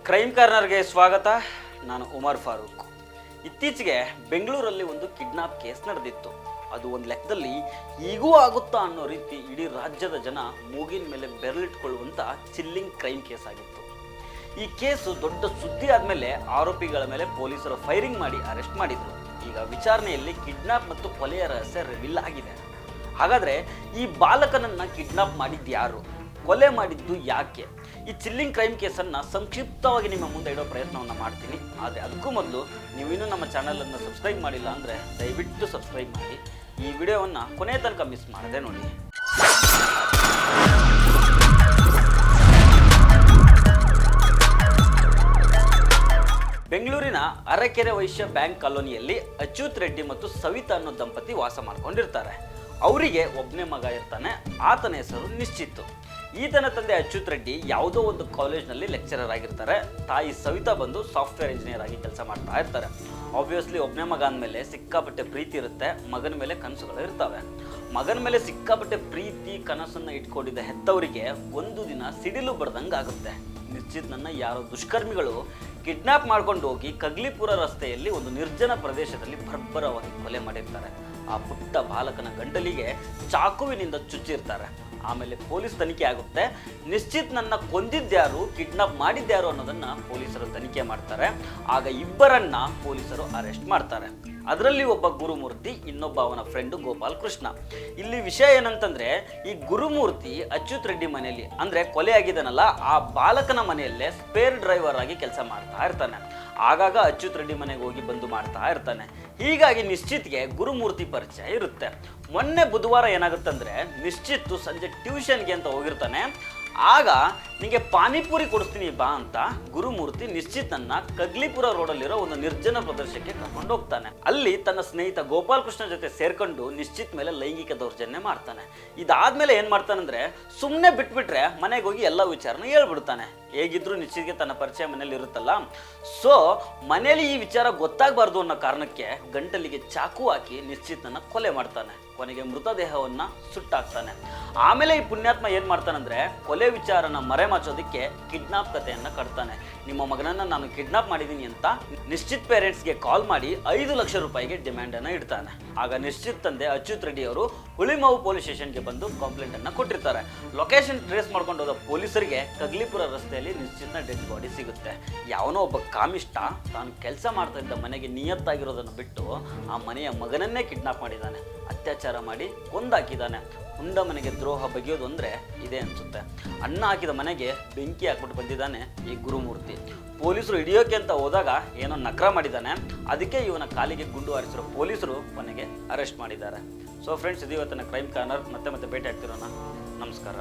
Crime ಕಾರ್ನರ್ಗೆ ಸ್ವಾಗತ. ನಾನು ಉಮರ್ ಫಾರೂಕ್. ಇತ್ತೀಚೆಗೆ ಬೆಂಗಳೂರಲ್ಲಿ ಒಂದು ಕಿಡ್ನಾಪ್ ಕೇಸ್ ನಡೆದಿತ್ತು. ಅದು ಒಂದು ಲೆಕ್ಕದಲ್ಲಿ ಈಗೂ ಆಗುತ್ತಾ ಅನ್ನೋ ರೀತಿ ಇಡೀ ರಾಜ್ಯದ ಜನ ಮೂಗಿನ ಮೇಲೆ ಬೆರಳಿಟ್ಕೊಳ್ಳುವಂಥ ಚಿಲ್ಲಿಂಗ್ ಕ್ರೈಮ್ ಕೇಸ್ ಆಗಿತ್ತು. ಈ ಕೇಸು ದೊಡ್ಡ ಸುದ್ದಿ ಆದಮೇಲೆ ಆರೋಪಿಗಳ ಮೇಲೆ ಪೊಲೀಸರು ಫೈರಿಂಗ್ ಮಾಡಿ ಅರೆಸ್ಟ್ ಮಾಡಿದರು. ಈಗ ವಿಚಾರಣೆಯಲ್ಲಿ ಕಿಡ್ನಾಪ್ ಮತ್ತು ಕೊಲೆಯ ರಹಸ್ಯ ರಿವೀಲ್ ಆಗಿದೆ. ಹಾಗಾದರೆ ಈ ಬಾಲಕನನ್ನು ಕಿಡ್ನಾಪ್ ಮಾಡಿದ್ದು ಯಾರು, ಕೊಲೆ ಮಾಡಿದ್ದು ಯಾಕೆ? ಈ ಚಿಲ್ಲಿಂಗ್ ಕ್ರೈಮ್ ಕೇಸನ್ನು ಸಂಕ್ಷಿಪ್ತವಾಗಿ ನಿಮ್ಮ ಮುಂದೆ ಇಡೋ ಪ್ರಯತ್ನವನ್ನು ಮಾಡ್ತೀನಿ. ಆದರೆ ಅದಕ್ಕೂ ಮೊದಲು ನೀವು ಇನ್ನೂ ನಮ್ಮ ಚಾನಲನ್ನು ಸಬ್ಸ್ಕ್ರೈಬ್ ಮಾಡಿಲ್ಲ ಅಂದರೆ ದಯವಿಟ್ಟು ಸಬ್ಸ್ಕ್ರೈಬ್ ಮಾಡಿ. ಈ ವಿಡಿಯೋವನ್ನು ಕೊನೆಯ ತನಕ ಮಿಸ್ ಮಾಡದೆ ನೋಡಿ. ಬೆಂಗಳೂರಿನ ಅರಕೆರೆ ವೈಶ್ಯ ಬ್ಯಾಂಕ್ ಕಾಲೋನಿಯಲ್ಲಿ ಅಚ್ಯುತ್ ರೆಡ್ಡಿ ಮತ್ತು ಸವಿತಾ ಅನ್ನೋ ದಂಪತಿ ವಾಸ ಮಾಡ್ಕೊಂಡಿರ್ತಾರೆ. ಅವರಿಗೆ ಒಬ್ಬನೇ ಮಗ ಇರ್ತಾನೆ. ಆತನ ಹೆಸರು ನಿಶ್ಚಿತ್. ಈತನ ತಂದೆ ಅಚ್ಯುತ್ ರೆಡ್ಡಿ ಯಾವುದೋ ಒಂದು ಕಾಲೇಜ್ನಲ್ಲಿ ಲೆಕ್ಚರರ್ ಆಗಿರ್ತಾರೆ. ತಾಯಿ ಸವಿತಾ ಬಂದು ಸಾಫ್ಟ್ವೇರ್ ಇಂಜಿನಿಯರ್ ಆಗಿ ಕೆಲಸ ಮಾಡ್ತಾ ಇರ್ತಾರೆ. ಆಬ್ವಿಯಸ್ಲಿ ಒಬ್ಬನೇ ಮಗ ಅಂದಮೇಲೆ ಸಿಕ್ಕಾಪಟ್ಟೆ ಪ್ರೀತಿ ಇರುತ್ತೆ, ಮಗನ ಮೇಲೆ ಕನಸುಗಳು ಇರ್ತವೆ. ಮಗನ ಮೇಲೆ ಸಿಕ್ಕಾಪಟ್ಟೆ ಪ್ರೀತಿ ಕನಸನ್ನು ಇಟ್ಕೊಂಡಿದ್ದ ಹೆತ್ತವರಿಗೆ ಒಂದು ದಿನ ಸಿಡಿಲು ಬಡ್ದಂಗೆ ಆಗುತ್ತೆ. ನಿಶ್ಚಿತ್ನನ್ನು ಯಾರೋ ದುಷ್ಕರ್ಮಿಗಳು ಕಿಡ್ನಾಪ್ ಮಾಡ್ಕೊಂಡು ಹೋಗಿ ಕಗ್ಲಿಪುರ ರಸ್ತೆಯಲ್ಲಿ ಒಂದು ನಿರ್ಜನ ಪ್ರದೇಶದಲ್ಲಿ ಬರ್ಬರವಾಗಿ ಕೊಲೆ ಮಾಡಿರ್ತಾರೆ. ಆ ಪುಟ್ಟ ಬಾಲಕನ ಗಂಟಲಿಗೆ ಚಾಕುವಿನಿಂದ ಚುಚ್ಚಿರ್ತಾರೆ. ಆಮೇಲೆ ಪೊಲೀಸ್ ತನಿಖೆ ಆಗುತ್ತೆ. ನಿಶ್ಚಿತ್ನನ್ನ ಕೊಂದಿದ್ದ್ಯಾರು, ಕಿಡ್ನಾಪ್ ಮಾಡಿದ್ದ್ಯಾರು ಅನ್ನೋದನ್ನ ಪೊಲೀಸರು ತನಿಖೆ ಮಾಡ್ತಾರೆ. ಆಗ ಇಬ್ಬರನ್ನ ಪೊಲೀಸರು ಅರೆಸ್ಟ್ ಮಾಡ್ತಾರೆ. ಅದರಲ್ಲಿ ಒಬ್ಬ ಗುರುಮೂರ್ತಿ, ಇನ್ನೊಬ್ಬ ಅವನ ಫ್ರೆಂಡು ಗೋಪಾಲ್ ಕೃಷ್ಣ. ಇಲ್ಲಿ ವಿಷಯ ಏನಂತಂದ್ರೆ, ಈ ಗುರುಮೂರ್ತಿ ಅಚ್ಯುತ್ ರೆಡ್ಡಿ ಮನೆಯಲ್ಲಿ ಅಂದ್ರೆ ಕೊಲೆ ಆಗಿದ್ದಾನಲ್ಲ ಆ ಬಾಲಕನ ಮನೆಯಲ್ಲೇ ಸ್ಪೇರ್ ಡ್ರೈವರ್ ಆಗಿ ಕೆಲಸ ಮಾಡ್ತಾ ಇರ್ತಾನೆ. ಆಗಾಗ ಅಚ್ಯುತ್ ರೆಡ್ಡಿ ಮನೆಗೆ ಹೋಗಿ ಬಂದು ಮಾಡ್ತಾ ಇರ್ತಾನೆ. ಹೀಗಾಗಿ ನಿಶ್ಚಿತ್ಗೆ ಗುರುಮೂರ್ತಿ ಪರಿಚಯ ಇರುತ್ತೆ. ಮೊನ್ನೆ ಬುಧವಾರ ಏನಾಗುತ್ತಂದ್ರೆ, ನಿಶ್ಚಿತ್ ಸಂಜೆ ಟ್ಯೂಷನ್ಗೆ ಅಂತ ಹೋಗಿರ್ತಾನೆ. ಆಗ ನಿಮಗೆ ಪಾನಿಪುರಿ ಕೊಡಿಸ್ತೀನಿ ಬಾ ಅಂತ ಗುರುಮೂರ್ತಿ ನಿಶ್ಚಿತ್ನನ್ನ ಕಗ್ಲಿಪುರ ರೋಡಲ್ಲಿರೋ ಒಂದು ನಿರ್ಜನ ಪ್ರದೇಶಕ್ಕೆ ಕರ್ಕೊಂಡು ಹೋಗ್ತಾನೆ. ಅಲ್ಲಿ ತನ್ನ ಸ್ನೇಹಿತ ಗೋಪಾಲ್ ಕೃಷ್ಣ ಜೊತೆ ಸೇರ್ಕೊಂಡು ನಿಶ್ಚಿತ್ ಮೇಲೆ ಲೈಂಗಿಕ ದೌರ್ಜನ್ಯ ಮಾಡ್ತಾನೆ. ಇದಾದ್ಮೇಲೆ ಏನ್ ಮಾಡ್ತಾನಂದ್ರೆ, ಸುಮ್ಮನೆ ಬಿಟ್ಬಿಟ್ರೆ ಮನೆಗೆ ಹೋಗಿ ಎಲ್ಲ ವಿಚಾರನ ಹೇಳ್ಬಿಡ್ತಾನೆ. ಹೇಗಿದ್ರು ನಿಶ್ಚಿತ್ಗೆ ತನ್ನ ಪರಿಚಯ ಮನೇಲಿ ಇರುತ್ತಲ್ಲ, ಸೊ ಮನೇಲಿ ಈ ವಿಚಾರ ಗೊತ್ತಾಗಬಾರ್ದು ಅನ್ನೋ ಕಾರಣಕ್ಕೆ ಗಂಟಲಿಗೆ ಚಾಕು ಹಾಕಿ ನಿಶ್ಚಿತ್ನನ್ನ ಕೊಲೆ ಮಾಡ್ತಾನೆ. ಕೊನೆಗೆ ಮೃತದೇಹವನ್ನ ಸುಟ್ಟಾಕ್ತಾನೆ. ಆಮೇಲೆ ಈ ಪುಣ್ಯಾತ್ಮ ಏನ್ ಮಾಡ್ತಾನಂದ್ರೆ, ಕೊಲೆ ವಿಚಾರನ ಮರೆಮಾಚೋದಕ್ಕೆ ಕಿಡ್ನಾಪ್ ಕಥೆಯನ್ನ ಕಟ್ತಾನೆ. ನಿಮ್ಮ ಮಗನನ್ನ ನಾನು ಕಿಡ್ನಾಪ್ ಮಾಡಿದ್ದೀನಿ ಅಂತ ನಿಶ್ಚಿತ್ ಪೇರೆಂಟ್ಸ್ಗೆ ಕಾಲ್ ಮಾಡಿ 5 ಲಕ್ಷ ರೂಪಾಯಿಗೆ ಡಿಮ್ಯಾಂಡ್ ಅನ್ನ ಇಡ್ತಾನೆ. ಆಗ ನಿಶ್ಚಿತ್ ತಂದೆ ಅಚ್ಯುತ್ ರೆಡ್ಡಿ ಅವರು ಹುಳಿಮಾವು ಪೊಲೀಸ್ ಸ್ಟೇಷನ್ಗೆ ಬಂದು ಕಂಪ್ಲೇಂಟ್ ಅನ್ನ ಕೊಟ್ಟಿರ್ತಾರೆ. ಲೊಕೇಶನ್ ಟ್ರೇಸ್ ಮಾಡ್ಕೊಂಡು ಹೋದ ಪೊಲೀಸರಿಗೆ ಕಗ್ಲಿಪುರ ರಸ್ತೆಯಲ್ಲಿ ನಿಶ್ಚಿತ್ನ ಡೆಡ್ ಬಾಡಿ ಸಿಗುತ್ತೆ. ಯಾವನೋ ಒಬ್ಬ ಕಾಮಿಷ್ಟ ತಾನು ಕೆಲಸ ಮಾಡ್ತಾ ಇದ್ದ ಮನೆಗೆ ನಿಯತ್ತಾಗಿರೋದನ್ನು ಬಿಟ್ಟು ಆ ಮನೆಯ ಮಗನನ್ನೇ ಕಿಡ್ನಾಪ್ ಮಾಡಿದ್ದಾನೆ. ಅತ್ಯಾಚಾರ ಮಾಡಿ ಕೊಂದಾಕಿದ್ದಾನೆ. ಉಂಡ ಮನೆಗೆ ದ್ರೋಹ ಬಗೆಯೋದು ಅಂದರೆ ಇದೇ ಅನಿಸುತ್ತೆ. ಅನ್ನ ಹಾಕಿದ ಮನೆಗೆ ಬೆಂಕಿ ಹಾಕ್ಬಿಟ್ಟು ಬಂದಿದ್ದಾನೆ ಈ ಗುರುಮೂರ್ತಿ. ಪೊಲೀಸರು ಹಿಡಿಯೋಕೆ ಅಂತ ಹೋದಾಗ ಏನೋ ನಕ್ರ ಮಾಡಿದ್ದಾನೆ. ಅದಕ್ಕೆ ಇವನ ಕಾಲಿಗೆ ಗುಂಡು ಹಾರಿಸಿರೋ ಪೊಲೀಸರು ಕೊನೆಗೆ ಅರೆಸ್ಟ್ ಮಾಡಿದ್ದಾರೆ. ಸೊ ಫ್ರೆಂಡ್ಸ್, ಇದು ಇವತ್ತಿನ ಕ್ರೈಮ್ ಕಾರ್ನರ್. ಮತ್ತೆ ಭೇಟಿ ಆಗ್ತಿರೋಣ. ನಮಸ್ಕಾರ.